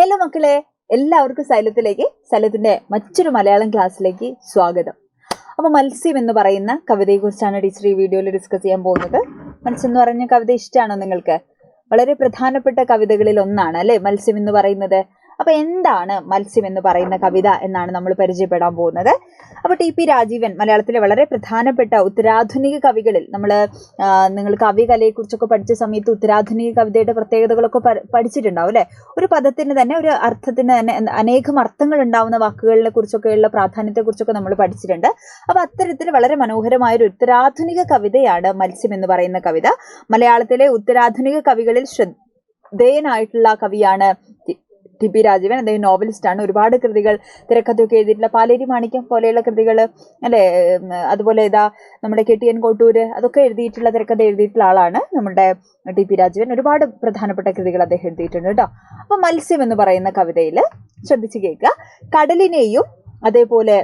Hello മക്കളെ, എല്ലാവർക്കും സൈലത്തിന്റെ മറ്റൊരു മലയാളം ക്ലാസ്സിലേക്ക് സ്വാഗതം. അപ്പോൾ മത്സ്യം എന്ന് പറയുന്ന കവിതയെക്കുറിച്ചാണ് ടീച്ചർ ഈ വീഡിയോയിൽ ഡിസ്കസ് ചെയ്യാൻ പോകുന്നത്. മത്സ്യം എന്ന് പറഞ്ഞ കവിത ഇഷ്ടമാണോ നിങ്ങൾക്ക്? വളരെ പ്രധാനപ്പെട്ട കവിതകളിൽ ഒന്നാണ് അല്ലേ മത്സ്യം എന്ന് പറയുന്നത്. അപ്പോൾ എന്താണ് മത്സ്യം എന്ന് പറയുന്ന കവിത എന്നാണ് നമ്മൾ പരിചയപ്പെടാൻ പോകുന്നത്. അപ്പോൾ ടി.പി. രാജീവൻ മലയാളത്തിലെ വളരെ പ്രധാനപ്പെട്ട ഉത്തരാധുനിക കവികളിൽ നിങ്ങൾ കവികലയെക്കുറിച്ചൊക്കെ പഠിച്ച സമയത്ത് ഉത്തരാധുനിക കവിതയുടെ പ്രത്യേകതകളൊക്കെ പഠിച്ചിട്ടുണ്ടാവും അല്ലേ. ഒരു പദത്തിന് തന്നെ ഒരു അർത്ഥത്തിന് തന്നെ അനേകം അർത്ഥങ്ങൾ ഉണ്ടാവുന്ന വാക്കുകളെ കുറിച്ചൊക്കെയുള്ള പ്രാധാന്യത്തെക്കുറിച്ചൊക്കെ നമ്മൾ പഠിച്ചിട്ടുണ്ട്. അപ്പോൾ അത്തരത്തിൽ വളരെ മനോഹരമായ ഒരു ഉത്തരാധുനിക കവിതയാണ് മത്സ്യം എന്ന് പറയുന്ന കവിത. മലയാളത്തിലെ ഉത്തരാധുനിക കവികളിൽ ശ്രദ്ധേയനായിട്ടുള്ള കവിയാണ് ടി.പി. രാജീവൻ. അദ്ദേഹം നോവലിസ്റ്റാണ്. ഒരുപാട് കൃതികൾ തിരക്കഥയൊക്കെ എഴുതിയിട്ടുള്ള പാലേരി മാണിക്യം പോലെയുള്ള കൃതികൾ അല്ലേ, അതുപോലെ നമ്മുടെ കെ.ടി.എൻ. കോട്ടൂര് അതൊക്കെ എഴുതിയിട്ടുള്ള തിരക്കഥ എഴുതിയിട്ടുള്ള ആളാണ് നമ്മുടെ ടി.പി. രാജീവൻ. ഒരുപാട് പ്രധാനപ്പെട്ട കൃതികൾ അദ്ദേഹം എഴുതിയിട്ടുണ്ട് കേട്ടോ. അപ്പോൾ മത്സ്യം എന്ന് പറയുന്ന കവിതയിൽ ശ്രദ്ധിച്ച് കേൾക്കുക. കടലിനെയും അതേപോലെ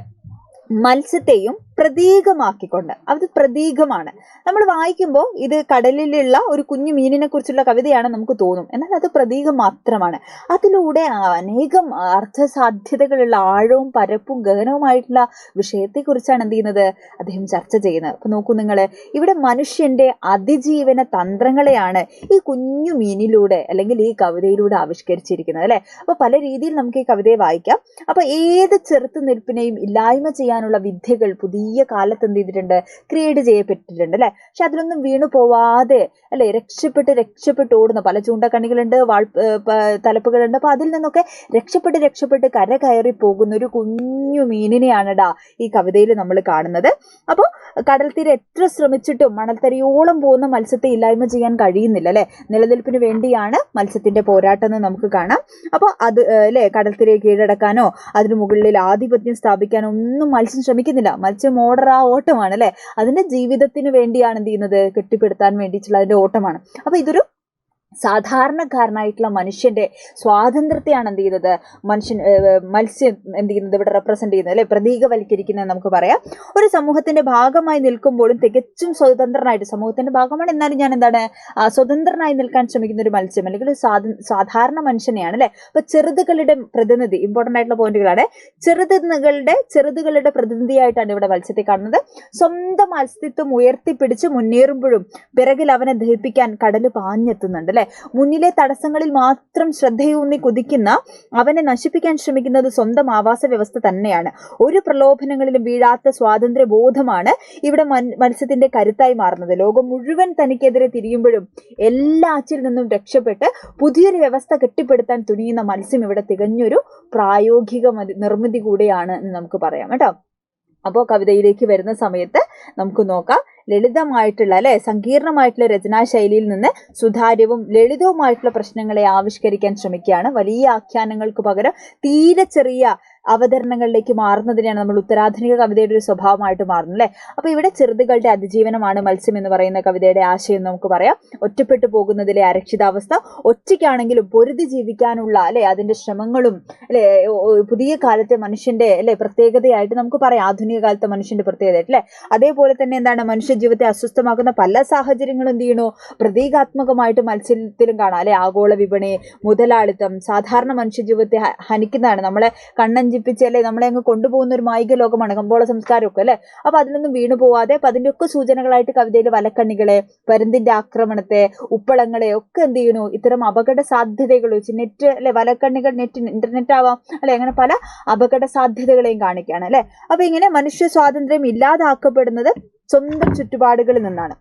മത്സ്യത്തെയും പ്രതീകമാക്കിക്കൊണ്ട്, അത് പ്രതീകമാണ്. നമ്മൾ വായിക്കുമ്പോൾ ഇത് കടലിലുള്ള ഒരു കുഞ്ഞു മീനിനെ കുറിച്ചുള്ള കവിതയാണ് നമുക്ക് തോന്നും, എന്നാൽ അത് പ്രതീകം മാത്രമാണ്. അതിലൂടെ അനേകം അർത്ഥസാധ്യതകളുള്ള ആഴവും പരപ്പും ഗഹനവുമായിട്ടുള്ള വിഷയത്തെക്കുറിച്ചാണ് എന്ത് ചെയ്യുന്നത്, അദ്ദേഹം ചർച്ച ചെയ്യുന്നത്. അപ്പോൾ നോക്കൂ നിങ്ങൾ, ഇവിടെ മനുഷ്യന്റെ അതിജീവന തന്ത്രങ്ങളെയാണ് ഈ കുഞ്ഞു മീനിലൂടെ അല്ലെങ്കിൽ ഈ കവിതയിലൂടെ ആവിഷ്കരിച്ചിരിക്കുന്നത് അല്ലേ. അപ്പോൾ പല രീതിയിൽ നമുക്ക് ഈ കവിതയെ വായിക്കാം. അപ്പോൾ ഏത് ചെറുത്തുനിൽപ്പിനെയും ഇല്ലായ്മ ചെയ്യാനുള്ള വിദ്യകൾ പുതിയ കാലത്ത് എന്ത് ചെയ്തിട്ടുണ്ട്, ക്രിയേറ്റ് ചെയ്യപ്പെട്ടിട്ടുണ്ട് അല്ലെ. പക്ഷെ അതിലൊന്നും വീണു പോവാതെ അല്ലെ രക്ഷപ്പെട്ട് ഓടുന്ന പല ചൂണ്ടക്കണ്ണികളുണ്ട്, തലപ്പുകളുണ്ട്. അപ്പൊ അതിൽ നിന്നൊക്കെ രക്ഷപ്പെട്ട് കര കയറി പോകുന്ന ഒരു കുഞ്ഞു മീനിനെയാണടാ ഈ കവിതയിൽ നമ്മൾ കാണുന്നത്. അപ്പോൾ കടൽ തീരെ എത്ര ശ്രമിച്ചിട്ടും മണൽത്തരിയോളം പോകുന്ന മത്സ്യത്തെ ഇല്ലായ്മ ചെയ്യാൻ കഴിയുന്നില്ല അല്ലെ. നിലനിൽപ്പിന് വേണ്ടിയാണ് മത്സ്യത്തിന്റെ പോരാട്ടം എന്ന് നമുക്ക് കാണാം. അപ്പോൾ അത് അല്ലെ, കടൽ തീരെ കീഴടക്കാനോ അതിന് മുകളിൽ ആധിപത്യം സ്ഥാപിക്കാനോ ഒന്നും മത്സ്യം ശ്രമിക്കുന്നില്ല. മത്സ്യം ഓട്ടമാണ് അല്ലെ. അതിന്റെ ജീവിതത്തിന് വേണ്ടിയാണ് എന്ത് ചെയ്യുന്നത്, കെട്ടിപ്പടുത്താൻ വേണ്ടിയിട്ടുള്ള അതിന്റെ ഓട്ടമാണ്. അപ്പൊ ഇതൊരു സാധാരണക്കാരനായിട്ടുള്ള മനുഷ്യന്റെ സ്വാതന്ത്ര്യത്തെയാണ് എന്ത് ചെയ്യുന്നത്, മത്സ്യം എന്ത് ചെയ്യുന്നത് ഇവിടെ റെപ്രസെന്റ് ചെയ്യുന്നത് അല്ലെ, പ്രതീകവൽക്കരിക്കുന്നത് നമുക്ക് പറയാം. ഒരു സമൂഹത്തിന്റെ ഭാഗമായി നിൽക്കുമ്പോഴും തികച്ചും സ്വതന്ത്രനായിട്ട്, സമൂഹത്തിന്റെ ഭാഗമാണ് എന്നാലും ഞാൻ സ്വതന്ത്രനായി നിൽക്കാൻ ശ്രമിക്കുന്ന ഒരു മത്സ്യം അല്ലെങ്കിൽ സാധാരണ മനുഷ്യനെയാണ് അല്ലെ. അപ്പൊ ചെറുതുകളുടെ പ്രതിനിധി, ഇമ്പോർട്ടന്റ് ആയിട്ടുള്ള പോയിന്റുകളാണ്. ചെറുതുകളുടെ പ്രതിനിധിയായിട്ടാണ് ഇവിടെ മത്സ്യത്തെ കാണുന്നത്. സ്വന്തം അസ്തിത്വം ഉയർത്തിപ്പിടിച്ച് മുന്നേറുമ്പോഴും പിറകിൽ അവനെ ദഹിപ്പിക്കാൻ കടല് പാഞ്ഞെത്തുന്നുണ്ട് അല്ലെ. മുന്നിലെ തടസ്സങ്ങളിൽ മാത്രം ശ്രദ്ധയൂന്നി കുതിക്കുന്ന അവനെ നശിപ്പിക്കാൻ ശ്രമിക്കുന്നത് സ്വന്തം ആവാസ വ്യവസ്ഥ തന്നെയാണ്. ഒരു പ്രലോഭനങ്ങളിലും വീഴാത്ത സ്വാതന്ത്ര്യ ബോധമാണ് ഇവിടെ മത്സ്യത്തിന്റെ കരുത്തായി മാറുന്നത്. ലോകം മുഴുവൻ തനിക്കെതിരെ തിരിയുമ്പോഴും എല്ലാ അച്ചിൽ നിന്നും രക്ഷപ്പെട്ട് പുതിയൊരു വ്യവസ്ഥ കെട്ടിപ്പടുത്താൻ തുനിയുന്ന മത്സ്യം ഇവിടെ തികഞ്ഞൊരു പ്രായോഗിക നിർമ്മിതി കൂടെയാണ് എന്ന് നമുക്ക് പറയാം കേട്ടോ. അപ്പോൾ കവിതയിലേക്ക് വരുന്ന സമയത്ത് നമുക്ക് നോക്കാം. ലളിതമായിട്ടുള്ള അല്ലെ, സങ്കീർണമായിട്ടുള്ള രചനാശൈലിയിൽ നിന്ന് സുതാര്യവും ലളിതവുമായിട്ടുള്ള പ്രശ്നങ്ങളെ ആവിഷ്കരിക്കാൻ ശ്രമിക്കുകയാണ്. വലിയ ആഖ്യാനങ്ങൾക്ക് പകരം തീരെ ചെറിയ അവതരണങ്ങളിലേക്ക് മാറുന്നതിനെയാണ് നമ്മൾ ഉത്തരാധുനിക കവിതയുടെ ഒരു സ്വഭാവമായിട്ട് മാറുന്നത് അല്ലെ. അപ്പൊ ഇവിടെ ചെറുതുകളുടെ അതിജീവനമാണ് മത്സ്യം എന്ന് പറയുന്ന കവിതയുടെ ആശയം നമുക്ക് പറയാം. ഒറ്റപ്പെട്ടു പോകുന്നതിലെ അരക്ഷിതാവസ്ഥ, ഒറ്റയ്ക്കാണെങ്കിലും പൊരുതി ജീവിക്കാനുള്ള അല്ലെ അതിന്റെ ശ്രമങ്ങളും അല്ലെ, പുതിയ കാലത്തെ മനുഷ്യന്റെ അല്ലെ പ്രത്യേകതയായിട്ട് നമുക്ക് പറയാം. ആധുനിക കാലത്തെ മനുഷ്യന്റെ പ്രത്യേകതയായിട്ട് അല്ലെ. അതേപോലെ തന്നെ എന്താണ്, മനുഷ്യ ജീവിതത്തെ അസ്വസ്ഥമാക്കുന്ന പല സാഹചര്യങ്ങളും എന്ത് ചെയ്യണു, പ്രതീകാത്മകമായിട്ട് മത്സ്യത്തിലും കാണാം അല്ലെ. ആഗോള വിപണി, മുതലാളിത്തം സാധാരണ മനുഷ്യ ജീവിതത്തെ ഹനിക്കുന്നതാണ്. നമ്മളെ കണ്ണഞ്ചിപ്പിച്ച് അല്ലെ നമ്മളെ അങ്ങ് കൊണ്ടുപോകുന്ന ഒരു മായിക ലോകമാണ് കമ്പോള സംസ്കാരമൊക്കെ അല്ലെ. അപ്പൊ അതിലൊന്നും വീണു പോവാതെ അപ്പൊ അതിന്റെ ഒക്കെ സൂചനകളായിട്ട് കവിതയിൽ വലക്കണ്ണികളെ, പരുന്തിന്റെ ആക്രമണത്തെ, ഉപ്പളങ്ങളെ ഒക്കെ എന്ത് ചെയ്യണു, ഇത്തരം അപകട സാധ്യതകൾ വെച്ച് നെറ്റ് അല്ലെ, വലക്കണ്ണികൾ ഇന്റർനെറ്റ് ആവാം അല്ലെ, അങ്ങനെ പല അപകട സാധ്യതകളെയും കാണിക്കുകയാണ് അല്ലെ. അപ്പൊ ഇങ്ങനെ മനുഷ്യ സ്വാതന്ത്ര്യം ഇല്ലാതാക്കപ്പെടുന്നത് സ്വന്തം ചുറ്റുപാടുകളിൽ നിന്നാണ്.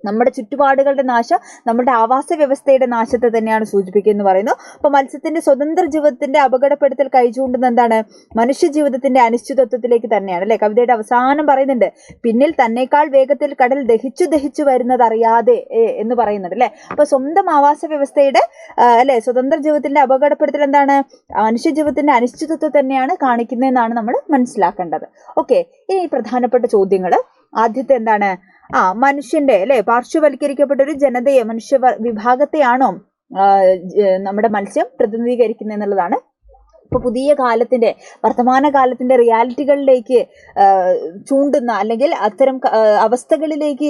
നമ്മുടെ ചുറ്റുപാടുകളുടെ നാശം നമ്മുടെ ആവാസ വ്യവസ്ഥയുടെ നാശത്തെ തന്നെയാണ് സൂചിപ്പിക്കുന്നത് പറയുന്നു. അപ്പൊ മത്സ്യത്തിന്റെ സ്വതന്ത്ര ജീവിതത്തിന്റെ അപകടപ്പെടുത്തൽ കഴിച്ചുകൊണ്ടുന്ന എന്താണ്, മനുഷ്യ ജീവിതത്തിന്റെ അനിശ്ചിതത്വത്തിലേക്ക് തന്നെയാണ് അല്ലെ. കവിതയുടെ അവസാനം പറയുന്നുണ്ട്, പിന്നിൽ തന്നെക്കാൾ വേഗത്തിൽ കടൽ ദഹിച്ചു വരുന്നത് അറിയാതെ എന്ന് പറയുന്നുണ്ട് അല്ലെ. അപ്പൊ സ്വന്തം ആവാസ വ്യവസ്ഥയുടെ അല്ലെ സ്വതന്ത്ര ജീവിതത്തിന്റെ അപകടപ്പെടുത്തൽ എന്താണ്, മനുഷ്യ ജീവിതത്തിന്റെ അനിശ്ചിതത്വം തന്നെയാണ് കാണിക്കുന്നതെന്നാണ് നമ്മൾ മനസ്സിലാക്കേണ്ടത്. ഓക്കെ, ഇനി പ്രധാനപ്പെട്ട ചോദ്യങ്ങൾ. ആദ്യത്തെ എന്താണ്, മനുഷ്യന്റെ അല്ലെ പാർശ്വവൽക്കരിക്കപ്പെട്ട ഒരു ജനതയെ, മനുഷ്യ വിഭാഗത്തെയാണോ നമ്മുടെ മത്സ്യം പ്രതിനിധീകരിക്കുന്നത് എന്നുള്ളതാണ് ഇപ്പോൾ പുതിയ കാലത്തിൻ്റെ വർത്തമാന കാലത്തിൻ്റെ റിയാലിറ്റികളിലേക്ക് ചൂണ്ടുന്ന അല്ലെങ്കിൽ അത്തരം അവസ്ഥകളിലേക്ക്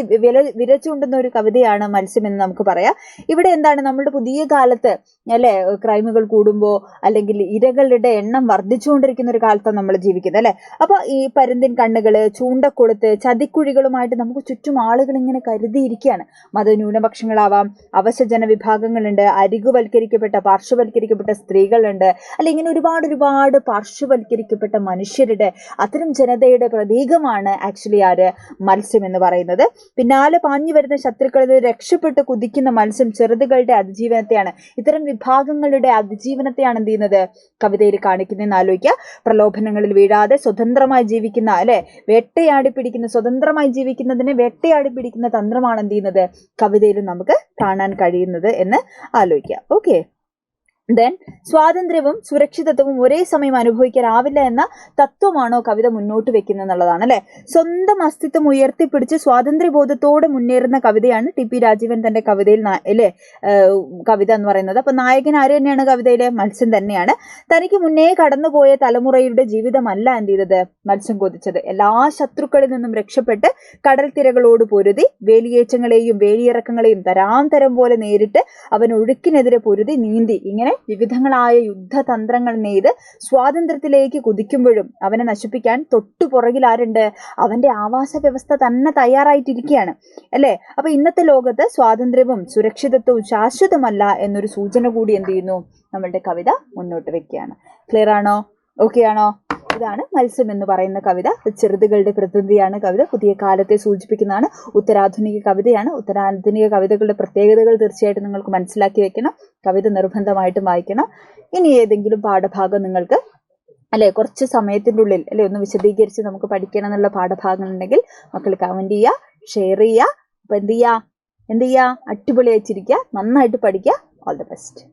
വിര ചൂണ്ടുന്ന ഒരു കവിതയാണ് മത്സ്യം എന്ന് നമുക്ക് പറയാം. ഇവിടെ എന്താണ് നമ്മളുടെ പുതിയ കാലത്ത് അല്ലേ ക്രൈമുകൾ കൂടുമ്പോൾ അല്ലെങ്കിൽ ഇരകളുടെ എണ്ണം വർദ്ധിച്ചുകൊണ്ടിരിക്കുന്ന ഒരു കാലത്താണ് നമ്മൾ ജീവിക്കുന്നത് അല്ലേ. അപ്പോൾ ഈ പരുന്തിൻ കണ്ണുകൾ, ചൂണ്ടക്കൊളുത്ത്, ചതിക്കുഴികളുമായിട്ട് നമുക്ക് ചുറ്റും ആളുകൾ ഇങ്ങനെ കരുതിയിരിക്കുകയാണ്. മതന്യൂനപക്ഷങ്ങളാവാം, അവശജന വിഭാഗങ്ങളുണ്ട്, അരികുവൽക്കരിക്കപ്പെട്ട പാർശ്വവൽക്കരിക്കപ്പെട്ട സ്ത്രീകളുണ്ട്, അല്ല ഇങ്ങനെ ഒരുപാട് പാർശ്വവൽക്കരിക്കപ്പെട്ട മനുഷ്യരുടെ അത്തരം ജനതയുടെ പ്രതീകമാണ് ആക്ച്വലി മത്സ്യം എന്ന് പറയുന്നത്. പിന്നാലെ പാഞ്ഞു വരുന്ന ശത്രുക്കളിൽ നിന്ന് രക്ഷപ്പെട്ട് കുതിക്കുന്ന മത്സ്യം ചെറുതുകളുടെ അതിജീവനത്തെയാണ്, ഇത്തരം വിഭാഗങ്ങളുടെ അതിജീവനത്തെയാണ് എന്ത് ചെയ്യുന്നത് കവിതയിൽ കാണിക്കുന്നതെന്ന് ആലോചിക്കുക. പ്രലോഭനങ്ങളിൽ വീഴാതെ സ്വതന്ത്രമായി ജീവിക്കുന്ന അല്ലെ സ്വതന്ത്രമായി ജീവിക്കുന്നതിനെ വേട്ടയാടി പിടിക്കുന്ന തന്ത്രമാണ് എന്ത് ചെയ്യുന്നത് കവിതയിൽ നമുക്ക് കാണാൻ കഴിയുന്നത് എന്ന് ആലോചിക്കുക. ഓക്കെ, ദെൻ സ്വാതന്ത്ര്യവും സുരക്ഷിതത്വവും ഒരേ സമയം അനുഭവിക്കാനാവില്ല എന്ന തത്വമാണോ കവിത മുന്നോട്ട് വെക്കുന്നത് എന്നുള്ളതാണ് അല്ലെ. സ്വന്തം അസ്തിത്വം ഉയർത്തിപ്പിടിച്ച് സ്വാതന്ത്ര്യബോധത്തോടെ മുന്നേറുന്ന കവിതയാണ് ടി.പി. രാജീവൻ തന്റെ കവിതയിൽ അല്ലെ കവിത എന്ന് പറയുന്നത്. അപ്പൊ നായകൻ ആര് തന്നെയാണ് കവിതയിലെ? മത്സ്യം തന്നെയാണ്. തനിക്ക് മുന്നേ കടന്നുപോയ തലമുറയുടെ ജീവിതമല്ല എന്ത് ചെയ്തത് മത്സ്യം കൊതിച്ചത്. എല്ലാ ശത്രുക്കളിൽ നിന്നും രക്ഷപ്പെട്ട് കടൽ തിരകളോട് പൊരുതി വേലിയേറ്റങ്ങളെയും വേലിയിറക്കങ്ങളെയും തരാം പോലെ നേരിട്ട് അവൻ ഒഴുക്കിനെതിരെ പൊരുതി നീന്തി ഇങ്ങനെ വിവിധങ്ങളായ യുദ്ധതന്ത്രങ്ങൾ നെയ്ത് സ്വാതന്ത്ര്യത്തിലേക്ക് കുതിക്കുമ്പോഴും അവനെ നശിപ്പിക്കാൻ തൊട്ടുപുറകിൽ ആരുണ്ട്? അവന്റെ ആവാസ വ്യവസ്ഥ തന്നെ തയ്യാറായിട്ടിരിക്കുകയാണ് അല്ലേ. അപ്പൊ ഇന്നത്തെ ലോകത്ത് സ്വാതന്ത്ര്യവും സുരക്ഷിതത്വവും ശാശ്വതമല്ല എന്നൊരു സൂചന കൂടി എന്ത് ചെയ്യുന്നു നമ്മളുടെ കവിത മുന്നോട്ട് വെക്കുകയാണ്. ക്ലിയർ ആണോ? ഓക്കെ ആണോ? ഇതാണ് മത്സ്യം എന്ന് പറയുന്ന കവിത. ചെറുതുകളുടെ പ്രതിനിധിയാണ് കവിത. പുതിയ കാലത്തെ സൂചിപ്പിക്കുന്നതാണ്. ഉത്തരാധുനിക കവിതയാണ്. ഉത്തരാധുനിക കവിതകളുടെ പ്രത്യേകതകൾ തീർച്ചയായിട്ടും നിങ്ങൾക്ക് മനസ്സിലാക്കി വെക്കണം. കവിത നിർബന്ധമായിട്ടും വായിക്കണം. ഇനി ഏതെങ്കിലും പാഠഭാഗം നിങ്ങൾക്ക് അല്ലെ കുറച്ച് സമയത്തിൻ്റെ ഉള്ളിൽ അല്ലെ ഒന്ന് വിശദീകരിച്ച് നമുക്ക് പഠിക്കണം എന്നുള്ള പാഠഭാഗങ്ങൾ ഉണ്ടെങ്കിൽ മക്കൾ കമന്റ് ചെയ്യുക, ഷെയർ ചെയ്യുക. അപ്പൊ എന്ത് ചെയ്യുക അടിപൊളി അയച്ചിരിക്കുക, നന്നായിട്ട് പഠിക്കുക. All the best.